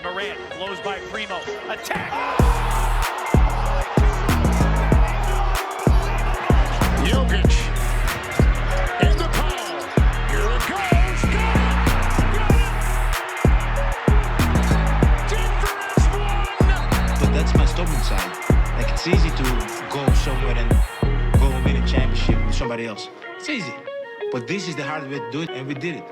Morant blows by Primo. Attack! Jokic in the power. Here it goes. Got it. Denver has won. But that's my stubborn side. Like, it's easy to go somewhere and go win a championship with somebody else. It's easy. But this is the hard way to do it, and we did it.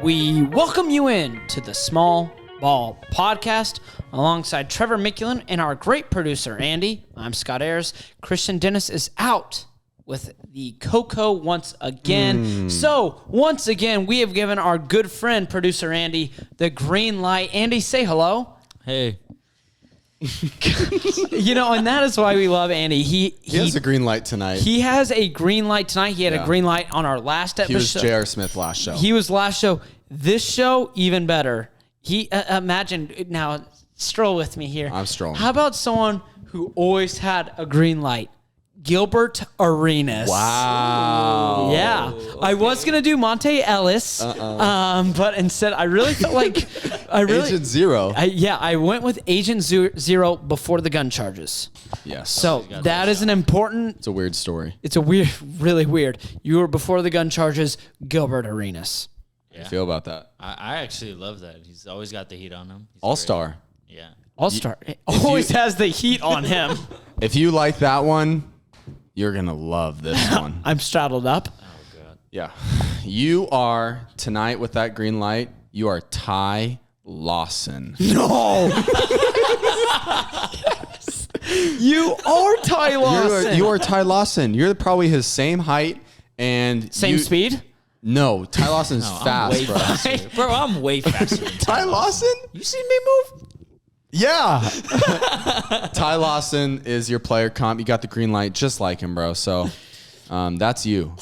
We welcome you in to the Small Ball Podcast alongside Trevor Mickulin and our great producer, Andy. I'm Scott Ayers. Christian Dennis is out with the Cocoa once again. So, once again, we have given our good friend, producer Andy, the green light. Andy, say hello. Hey. And that is why we love Andy. He has a green light tonight. He has a green light tonight. He had a green light on our last episode. He was J.R. Smith last show. He was last show. This show, even better. He imagine now. Stroll with me here. I'm strolling. How about someone who always had a green light? Gilbert Arenas. Wow. Yeah. Okay. I was gonna do Monte Ellis, but instead I really felt like Agent Zero. I went with Agent Zero before the gun charges. Yes. So that is an important. It's a weird story. It's a weird, really weird. You were before the gun charges, Gilbert Arenas. How do you feel about that? I actually love that. He's always got the heat on him. He's All-star. great. Yeah. All-star. Always has the heat on him. If you like that one, you're going to love this one. I'm straddled up. Oh, God. Yeah. You are, tonight with that green light, you are Ty Lawson. No. You are Ty Lawson. You are Ty Lawson. You're probably his same height and... Same speed? No, Ty Lawson's fast, bro. Faster. Bro, I'm way faster than Ty Lawson? You seen me move? Yeah. Ty Lawson is your player comp. You got the green light just like him, bro. So that's you.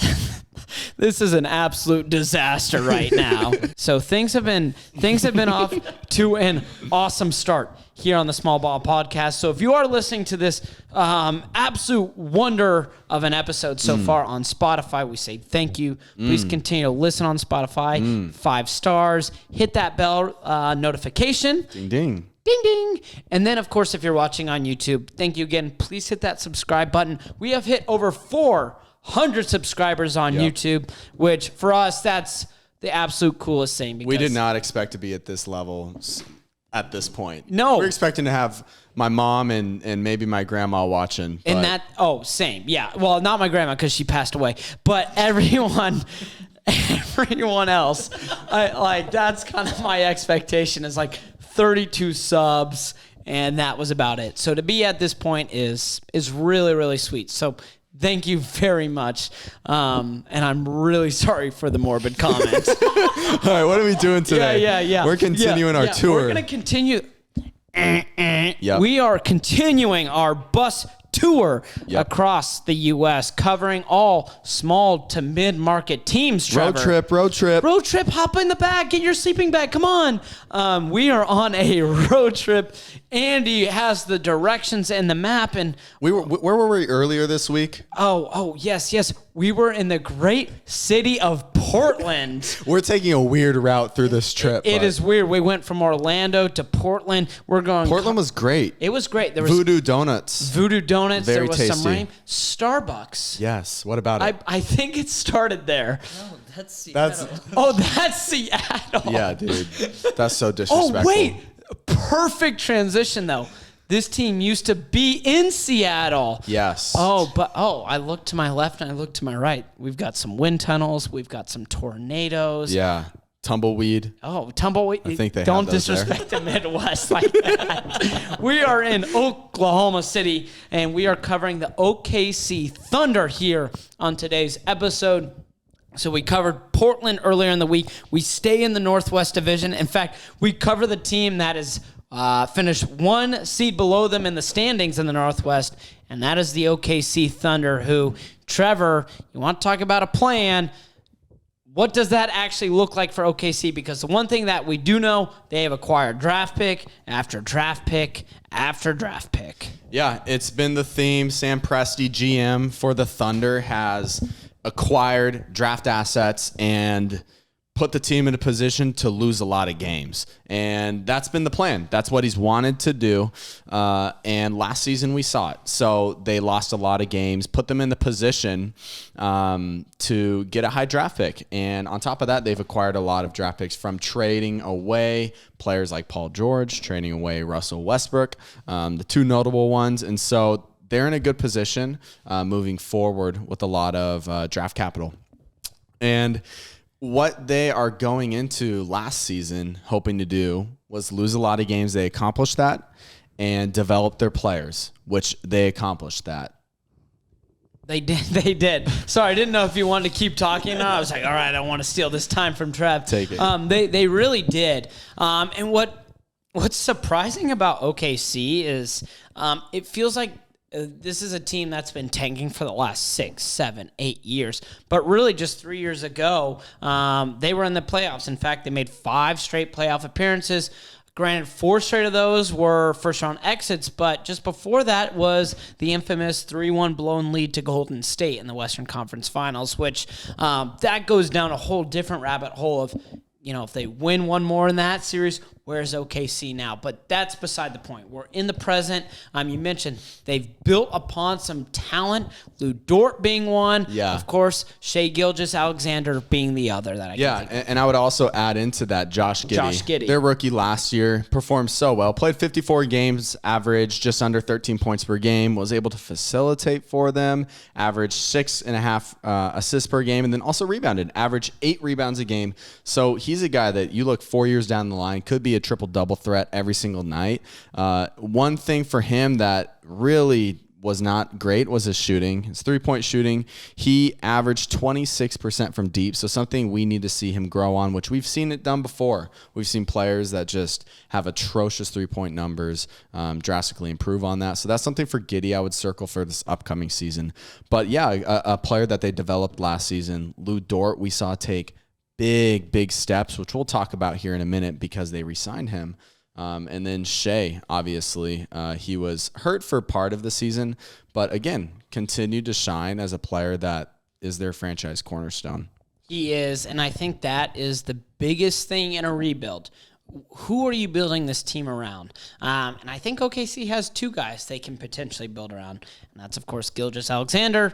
This is an absolute disaster right now. So things have been off to an awesome start here on the Small Ball Podcast. So if you are listening to this absolute wonder of an episode so far on Spotify, we say thank you. Please continue to listen on Spotify. 5 stars. Hit that bell notification. Ding, ding. Ding, ding. And then, of course, if you're watching on YouTube, thank you again. Please hit that subscribe button. We have hit over 400 subscribers on YouTube, which for us, that's the absolute coolest thing. We did not expect to be at this level at this point. No. We're expecting to have my mom and maybe my grandma watching. And same. Yeah. Well, not my grandma because she passed away, but everyone else, that's kind of my expectation is like 32 subs, and that was about it. So to be at this point is really, really sweet. So thank you very much. And I'm really sorry for the morbid comments. All right, what are we doing today? Yeah. We're continuing our tour. We're going to continue. Yep. We are continuing our bus tour across the U.S., covering all small to mid-market teams, Trevor. Road trip. Hop in the back. Get your sleeping bag. Come on. We are on a road trip. Andy has the directions and the map. And where were we earlier this week? Oh, yes. We were in the great city of Portland. We're taking a weird route through this trip. It is weird. We went from Orlando to Portland. Portland was great. It was great. There was Voodoo Donuts. Very there was tasty. some rain. Starbucks. Yes. What about it? I think it started there. No, that's Seattle. That's Seattle. Yeah, dude. That's so disrespectful. Oh, wait. Perfect transition, though. This team used to be in Seattle. Yes. I look to my left and I look to my right. We've got some wind tunnels. We've got some tornadoes. Yeah. Tumbleweed. Oh, tumbleweed. I think they don't have those disrespect the Midwest like that. We are in Oklahoma City, and we are covering the OKC Thunder here on today's episode. So we covered Portland earlier in the week. We stay in the Northwest Division. In fact, we cover the team that is finished 1 seed below them in the standings in the Northwest, and that is the OKC Thunder, who, Trevor, you want to talk about a plan. What does that actually look like for OKC? Because the one thing that we do know, they have acquired draft pick after draft pick after draft pick. Yeah, it's been the theme. Sam Presti, GM for the Thunder, has acquired draft assets and put the team in a position to lose a lot of games. And that's been the plan. That's what he's wanted to do. And last season we saw it. So they lost a lot of games, put them in the position to get a high draft pick. And on top of that, they've acquired a lot of draft picks from trading away players like Paul George, trading away Russell Westbrook, the two notable ones. And so they're in a good position moving forward with a lot of draft capital. And what they are going into last season hoping to do was lose a lot of games. They accomplished that and develop their players, which they accomplished that. They did. They did. Sorry, I didn't know if you wanted to keep talking. I was like, all right, I want to steal this time from Trev. Take it. They really did. And what's surprising about OKC is it feels like this is a team that's been tanking for the last 6, 7, 8 years. But really just 3 years ago, they were in the playoffs. In fact, they made 5 straight playoff appearances. Granted, 4 straight of those were first-round exits, but just before that was the infamous 3-1 blown lead to Golden State in the Western Conference Finals, which that goes down a whole different rabbit hole of, if they win one more in that series, where's OKC now? But that's beside the point. We're in the present. You mentioned they've built upon some talent. Lou Dort being one. Yeah. Of course, Shai Gilgeous-Alexander being the other that I can think of. And I would also add into that Josh Giddey. Their rookie last year performed so well. Played 54 games, averaged just under 13 points per game, was able to facilitate for them, averaged 6.5 assists per game, and then also rebounded, averaged 8 rebounds a game. So he's a guy that you look 4 years down the line, could be a triple-double threat every single night. One thing for him that really was not great was his shooting, his three-point shooting. He averaged 26% from deep, so something we need to see him grow on, which we've seen it done before. We've seen players that just have atrocious three-point numbers drastically improve on that. So that's something for Giddey I would circle for this upcoming season. But yeah, a player that they developed last season, Lou Dort, we saw take big steps, which we'll talk about here in a minute because they re-signed him. And then Shai, obviously, he was hurt for part of the season, but again, continued to shine as a player that is their franchise cornerstone. He is, and I think that is the biggest thing in a rebuild. Who are you building this team around? And I think OKC has 2 guys they can potentially build around, and that's, of course, Gilgeous-Alexander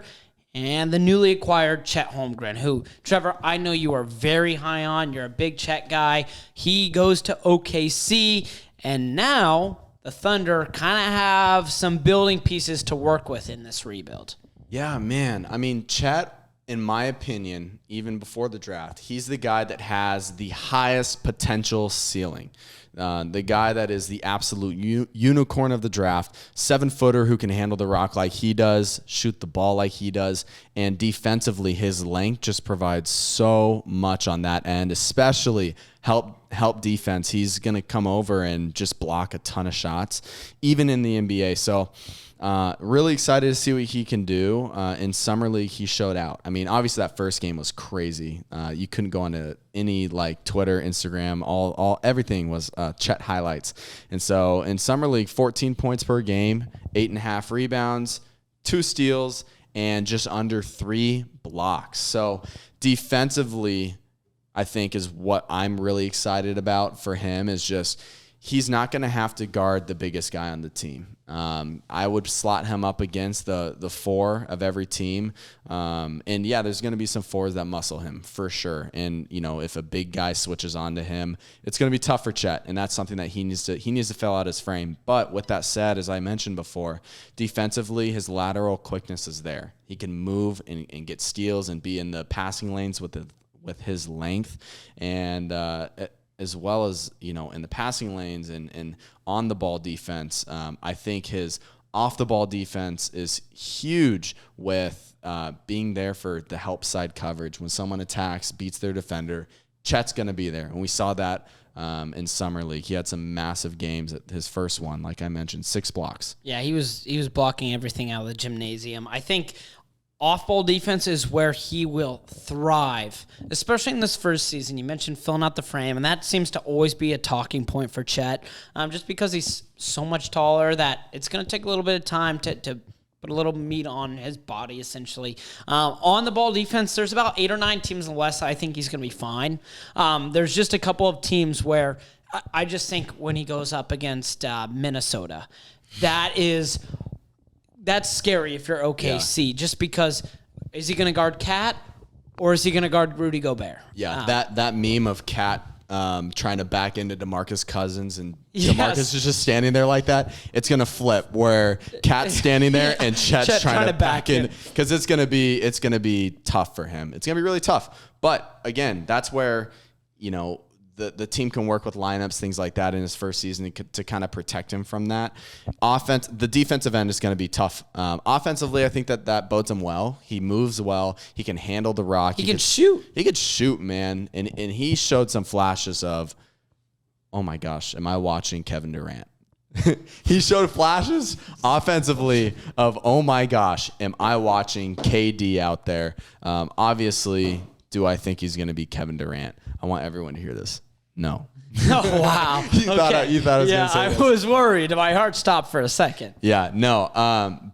and the newly acquired Chet Holmgren, who, Trevor, I know you are very high on. You're a big Chet guy. He goes to OKC, and now the Thunder kind of have some building pieces to work with in this rebuild. Yeah, man. I mean, Chet, in my opinion, even before the draft, he's the guy that has the highest potential ceiling. The guy that is the absolute unicorn of the draft, 7-footer who can handle the rock like he does, shoot the ball like he does, and defensively his length just provides so much on that end, especially help defense. He's going to come over and just block a ton of shots, even in the NBA. So really excited to see what he can do. In Summer League, he showed out. I mean, obviously that first game was crazy. You couldn't go onto any Twitter, Instagram, everything was Chet highlights. And so in Summer League, 14 points per game, 8.5 rebounds, 2 steals, and just under 3 blocks. So defensively, I think is what I'm really excited about for him is just he's not going to have to guard the biggest guy on the team. I would slot him up against the 4 of every team. And yeah, there's going to be some 4s that muscle him for sure. And if a big guy switches onto him, it's going to be tough for Chet. And that's something that he needs to fill out his frame. But with that said, as I mentioned before, defensively, his lateral quickness is there. He can move and get steals and be in the passing lanes with his length. And, as well as, in the passing lanes and on the ball defense. I think his off the ball defense is huge with being there for the help side coverage. When someone attacks, beats their defender, Chet's going to be there. And we saw that in Summer League. He had some massive games at his first one, like I mentioned, 6 blocks. Yeah, he was blocking everything out of the gymnasium. I think off-ball defense is where he will thrive, especially in this first season. You mentioned filling out the frame, and that seems to always be a talking point for Chet, just because he's so much taller that it's going to take a little bit of time to put a little meat on his body, essentially. On the ball defense, there's about 8 or 9 teams in the West. I think he's going to be fine. There's just a couple of teams where I just think when he goes up against Minnesota, that's scary if you're OKC, just because is he going to guard Cat or is he going to guard Rudy Gobert? Yeah, that meme of Cat trying to back into DeMarcus Cousins and Yes. DeMarcus is just standing there like that. It's gonna flip where Cat's standing there and Chet's trying to back in because it's gonna be tough for him. It's gonna be really tough. But again, that's where the team can work with lineups, things like that in his first season to kind of protect him from that. The defensive end is going to be tough. Offensively, I think that bodes him well. He moves well. He can handle the rock. He can shoot. He could shoot, man. And he showed some flashes of, oh my gosh, am I watching Kevin Durant? He showed flashes offensively of, oh my gosh, am I watching KD out there? Obviously, do I think he's going to be Kevin Durant? I want everyone to hear this. No. Oh, wow. You thought I was going to say I this. was worried. My heart stopped for a second. Yeah, no.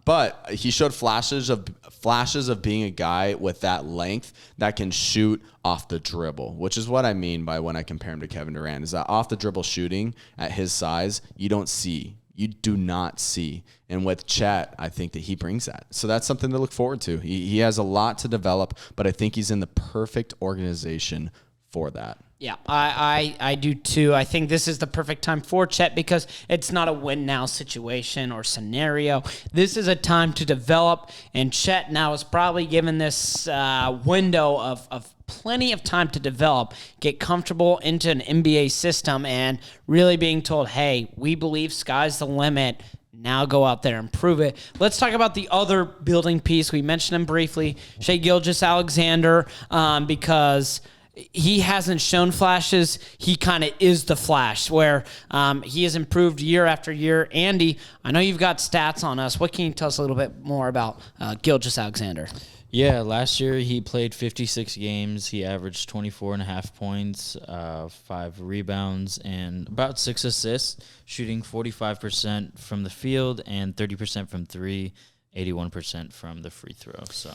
But he showed flashes of being a guy with that length that can shoot off the dribble, which is what I mean by when I compare him to Kevin Durant, is that off the dribble shooting at his size, you do not see. And with Chet, I think that he brings that. So that's something to look forward to. He has a lot to develop, but I think he's in the perfect organization for that. Yeah, I do too. I think this is the perfect time for Chet because it's not a win-now situation or scenario. This is a time to develop, and Chet now is probably given this window of plenty of time to develop, get comfortable into an NBA system, and really being told, hey, we believe sky's the limit. Now go out there and prove it. Let's talk about the other building piece. We mentioned him briefly, Shai Gilgeous-Alexander, because he hasn't shown flashes. He kind of is the flash where he has improved year after year. Andy, I know you've got stats on us. What can you tell us a little bit more about Gilgeous-Alexander? Yeah, last year he played 56 games. He averaged 24.5 points, 5 rebounds, and about 6 assists, shooting 45% from the field and 30% from 3, 81% from the free throw. So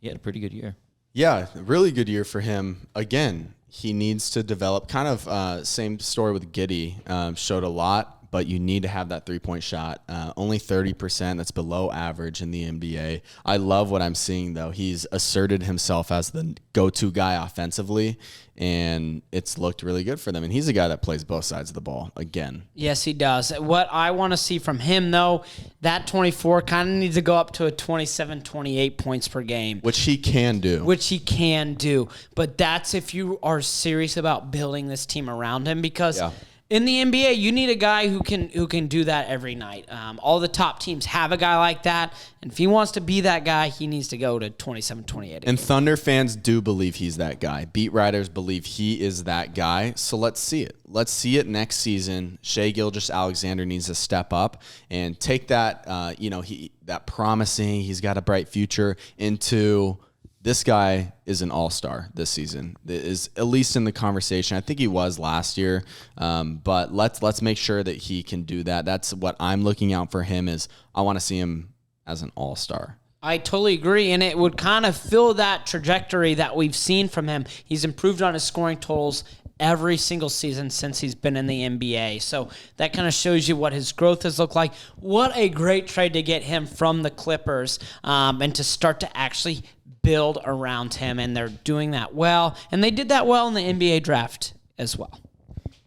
he had a pretty good year. Yeah, really good year for him. Again, he needs to develop. Kind of same story with Giddey. Showed a lot, but you need to have that three-point shot. Only 30%. That's below average in the NBA. I love what I'm seeing, though. He's asserted himself as the go-to guy offensively, and it's looked really good for them. And he's a guy that plays both sides of the ball again. Yes, he does. What I want to see from him, though, that 24 kind of needs to go up to a 27, 28 points per game. Which he can do. But that's if you are serious about building this team around him because in the NBA, you need a guy who can do that every night. All the top teams have a guy like that, and if he wants to be that guy, he needs to go to 27, 28. And Thunder fans do believe he's that guy. Beat writers believe he is that guy, so let's see it. Let's see it next season. Shai Gilgeous-Alexander needs to step up and take that, that promising, he's got a bright future, into this guy is an all-star this season. Is at least in the conversation. I think he was last year, but let's make sure that he can do that. That's what I'm looking out for him. Is I want to see him as an all-star. I totally agree, and it would kind of fill that trajectory that we've seen from him. He's improved on his scoring totals every single season since he's been in the NBA. So that kind of shows you what his growth has looked like. What a great trade to get him from the Clippers and to start to actually build around him, and they're doing that well. And they did that well in the NBA draft as well.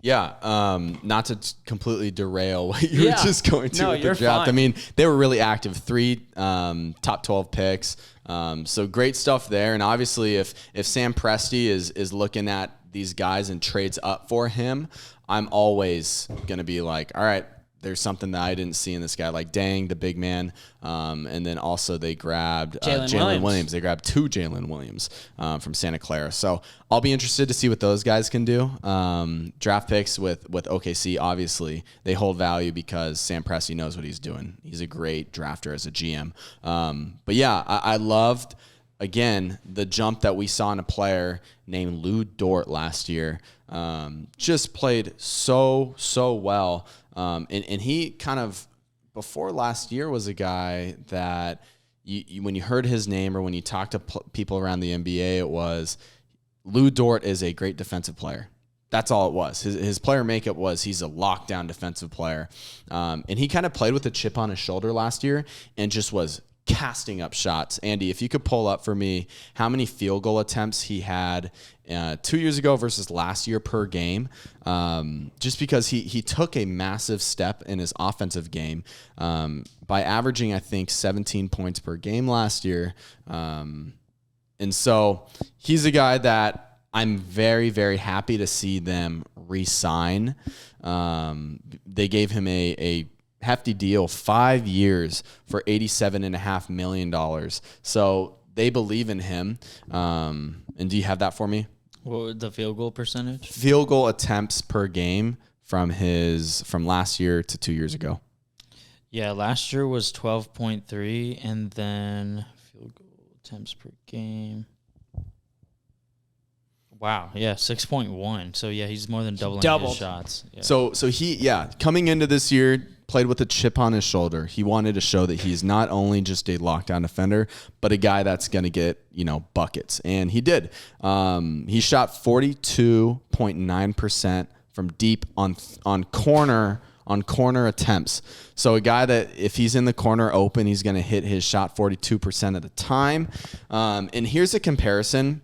Yeah, not to completely derail what you were just going to with the draft. Fine. I mean, they were really active. 3 top 12 picks. So great stuff there. And obviously, if Sam Presti is looking at these guys and trades up for him, I'm always going to be like, all right, there's something that I didn't see in this guy, like Dang, the big man. And then also they grabbed Jalen Williams. They grabbed 2 Jalen Williams from Santa Clara. So I'll be interested to see what those guys can do. Draft picks with OKC, obviously, they hold value because Sam Presti knows what he's doing. He's a great drafter as a GM. But yeah, I loved, again, the jump that we saw in a player named Lou Dort last year. Just played so well. And he kind of before last year was a guy that when you heard his name or when you talked to people around the NBA, it was Lou Dort is a great defensive player. That's all it was. His player makeup was he's a lockdown defensive player. And he kind of played with a chip on his shoulder last year and just was casting up shots. Andy, if you could pull up for me how many field goal attempts he had 2 years ago versus last year per game, just because he took a massive step in his offensive game by averaging, I think, 17 points per game last year. And so he's a guy that I'm very, very happy to see them re-sign. They gave him a hefty deal, 5 years for $87.5 million. So they believe in him. And do you have that for me? What was the field goal percentage? Field goal attempts per game from last year to 2 years ago. Yeah, last year was 12.3, and then field goal attempts per game. Wow, yeah, 6.1. So yeah, he's more than doubling his shots. Yeah. So he coming into this year played with a chip on his shoulder. He wanted to show that he's not only just a lockdown defender, but a guy that's going to get, buckets. And he did. He shot 42.9% from deep on corner attempts. So a guy that if he's in the corner open, he's going to hit his shot 42% of the time. And here's a comparison.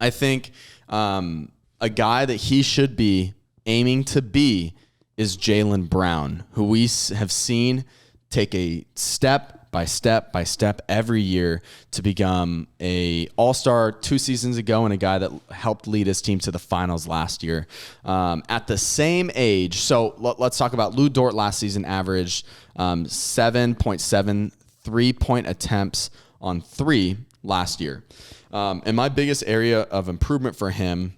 I think a guy that he should be aiming to be is Jaylen Brown, who we have seen take a step by step every year to become a all-star 2 seasons ago and a guy that helped lead his team to the finals last year. At the same age, so let's talk about Lou Dort last season averaged 7.7 3-point attempts on 3 last year. And my biggest area of improvement for him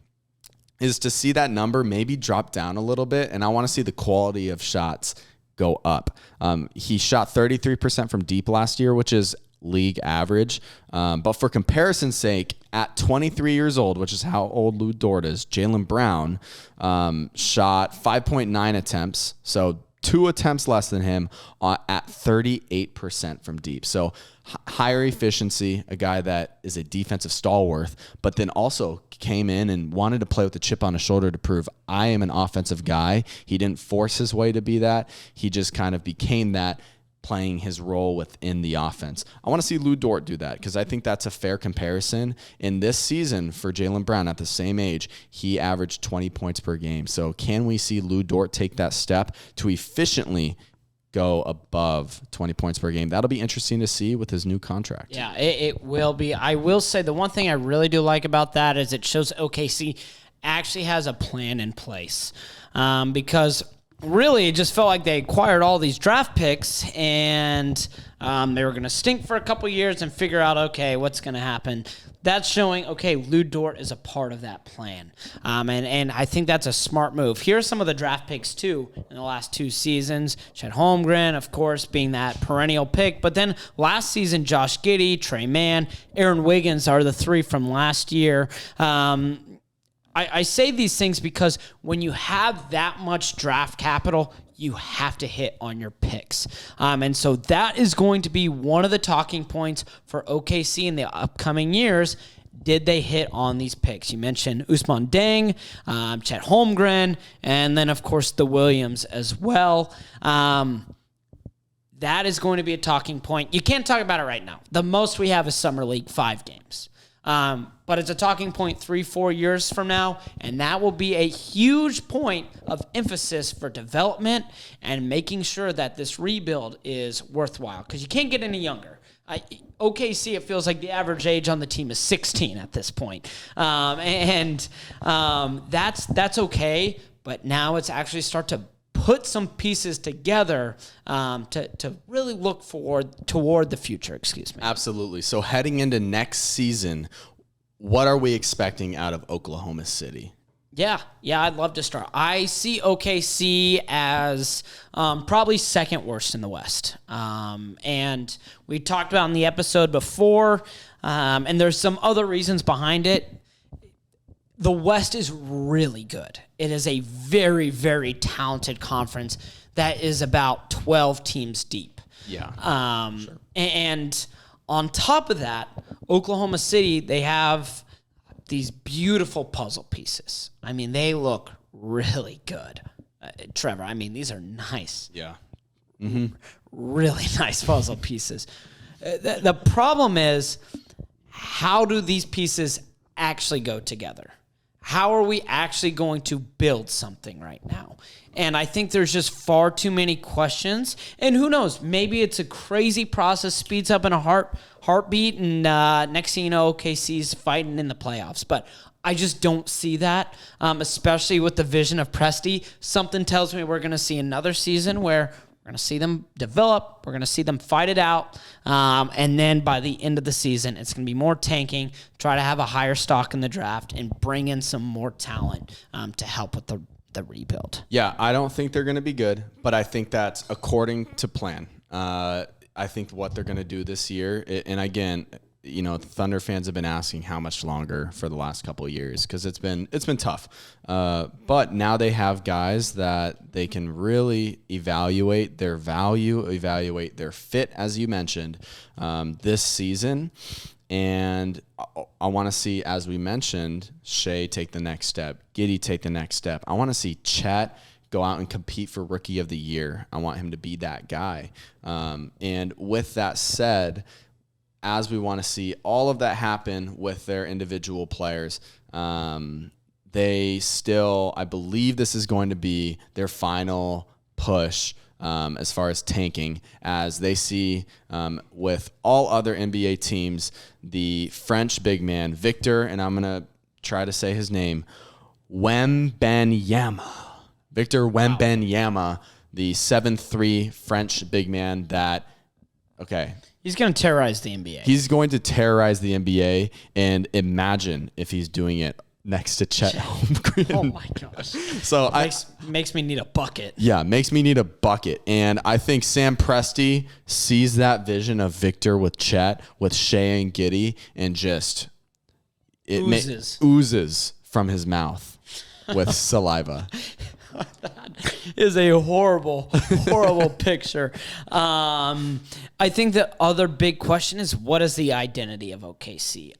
is to see that number maybe drop down a little bit, and I want to see the quality of shots go up. He shot 33% from deep last year, which is league average. But for comparison's sake, at 23 years old, which is how old Lou Dort is, Jaylen Brown shot 5.9 attempts, so 2 attempts less than him at 38% from deep. So higher efficiency, a guy that is a defensive stalwart, but then also came in and wanted to play with the chip on his shoulder to prove I am an offensive guy. He didn't force his way to be that. He just kind of became that, playing his role within the offense. I want to see Lou Dort do that because I think that's a fair comparison. In this season for Jaylen Brown at the same age, he averaged 20 points per game. So can we see Lou Dort take that step to efficiently go above 20 points per game? That'll be interesting to see with his new contract. Yeah, it will be. I will say the one thing I really do like about that is it shows OKC actually has a plan in place because really, it just felt like they acquired all these draft picks and they were going to stink for a couple years and figure out, okay, what's going to happen. That's showing, okay, Lou Dort is a part of that plan. And I think that's a smart move. Here's some of the draft picks, too, in the last 2 seasons. Chet Holmgren, of course, being that perennial pick. But then last season, Josh Giddey, Trey Mann, Aaron Wiggins are the 3 from last year. I say these things because when you have that much draft capital, you have to hit on your picks. And so that is going to be one of the talking points for OKC in the upcoming years. Did they hit on these picks? You mentioned Ousmane Deng, Chet Holmgren, and then, of course, the Williams as well. That is going to be a talking point. You can't talk about it right now. The most we have is Summer League, 5 games. But it's a talking point 3-4 years from now, and that will be a huge point of emphasis for development and making sure that this rebuild is worthwhile because you can't get any younger. OKC, it feels like the average age on the team is 16 at this point. That's okay, but now it's actually start to put some pieces together to really look toward the future. Excuse me. Absolutely. So heading into next season, what are we expecting out of Oklahoma City? Yeah, I'd love to start. I see OKC as probably second worst in the West. And we talked about in the episode before, and there's some other reasons behind it. The West is really good. It is a very, very talented conference. that is about 12 teams deep. Yeah. And on top of that, Oklahoma City, they have these beautiful puzzle pieces. I mean, they look really good. Trevor, I mean, these are nice. Yeah. Really nice puzzle pieces. The problem is, how do these pieces actually go together? How are we actually going to build something right now? And I think there's just far too many questions. And who knows? Maybe it's a crazy process, speeds up in a heartbeat, and next thing you know, OKC's fighting in the playoffs. But I just don't see that, especially with the vision of Presti. Something tells me we're going to see another season where we're going to see them develop. We're going to see them fight it out. And then by the end of the season, it's going to be more tanking, try to have a higher stock in the draft, and bring in some more talent to help with the rebuild. Yeah, I don't think they're going to be good, but I think that's according to plan. I think what they're going to do this year, and again, you know, Thunder fans have been asking how much longer for the last couple of years because it's been tough. But now they have guys that they can really evaluate their value, evaluate their fit, as you mentioned, this season. And I want to see, as we mentioned, Shea take the next step, Giddey take the next step. I want to see Chet go out and compete for Rookie of the Year. I want him to be that guy. And with that said, as we want to see all of that happen with their individual players, they still, I believe this is going to be their final push as far as tanking, as they see with all other NBA teams, the French big man, Victor, and I'm going to try to say his name, Wembanyama. Victor Wembanyama, the 7'3" French big man that, okay. He's going to terrorize the NBA. He's going to terrorize the NBA, and imagine if he's doing it next to Chet Holmgren. Oh my gosh. So makes me need a bucket. Yeah, makes me need a bucket. And I think Sam Presti sees that vision of Victor with Chet, with Shea and Giddey, and just oozes from his mouth with saliva. That is a horrible picture. I think the other big question is, what is the identity of OKC?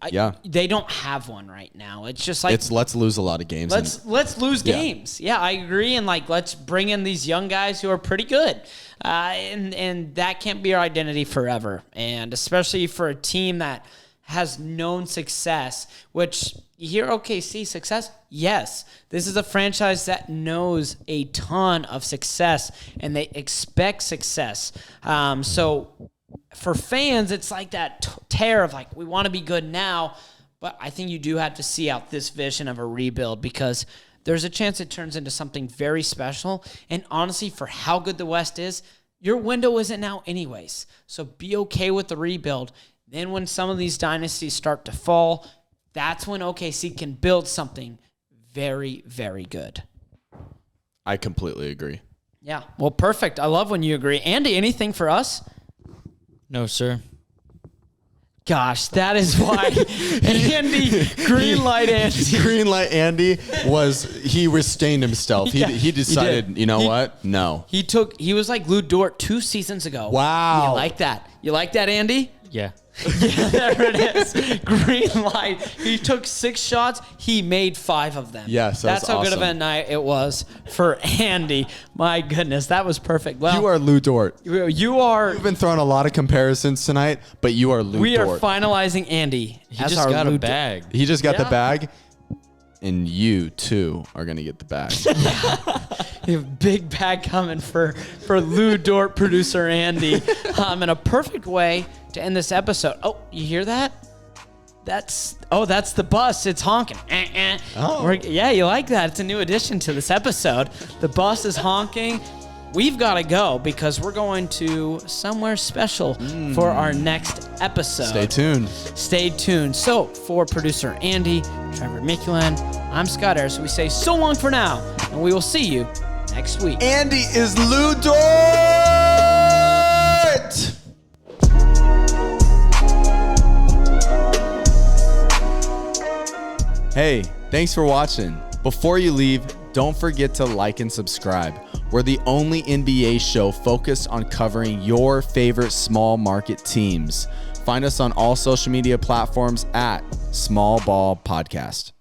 They don't have one right now. It's just like let's lose a lot of games. Let's lose games. Yeah, I agree. And let's bring in these young guys who are pretty good. And that can't be our identity forever. And especially for a team that has known success, which you hear OKC success. Yes, this is a franchise that knows a ton of success and they expect success. So for fans, it's like that tear of we want to be good now, but I think you do have to see out this vision of a rebuild because there's a chance it turns into something very special. And honestly, for how good the West is, your window isn't now anyways. So be okay with the rebuild. Then when some of these dynasties start to fall, that's when OKC can build something very, very good. I completely agree. Yeah. Well, perfect. I love when you agree. Andy, anything for us? No, sir. Gosh, that is why Andy, Greenlight Andy. Greenlight Andy he restrained himself. He decided, what? No. He was like Lou Dort 2 seasons ago. Wow. You like that? You like that, Andy? Yeah. Yeah, there it is. Green light. He took 6 shots. He made 5 of them. Yes, that's how awesome. good of a night it was for Andy. My goodness, that was perfect. Well, you are Lou Dort. You are. You've been throwing a lot of comparisons tonight, but you are Lou Dort. We are finalizing Andy. He just got a bag. He just got the bag, and you too are gonna get the bag. You have a big bag coming for Lou Dort, producer Andy, in a perfect way to end this episode. Oh, you hear that? That's the bus. It's honking. Oh. Yeah, you like that. It's a new addition to this episode. The bus is honking. We've got to go because we're going to somewhere special for our next episode. Stay tuned. So, for producer Andy, Trevor Mikulin, I'm Scott Ayers. We say so long for now, and we will see you next week. Andy is Lou Dort! Hey, Thanks for watching. Before you leave, don't forget to like and subscribe. We're the only NBA show focused on covering your favorite small market teams. Find us on all social media platforms at Small Ball Podcast.